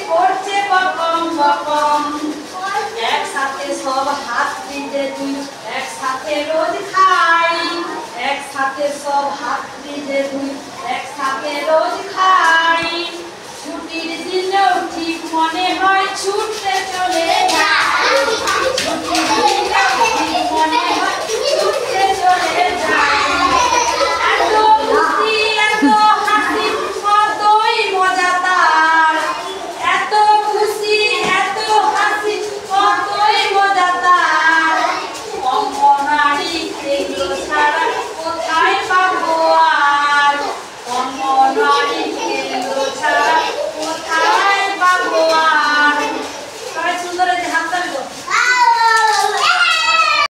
করছে বকম বকম একসাথে সব হাত দিতে তুই একসাথে রোজ খাই একসাথে সব হাত দিতে তুই একসাথে রোজ খাই ছুটির দিনেও ঠিক মনে হয় ছুটতে চলে যাই ছুটির দিনেও ঠিক মনে হয়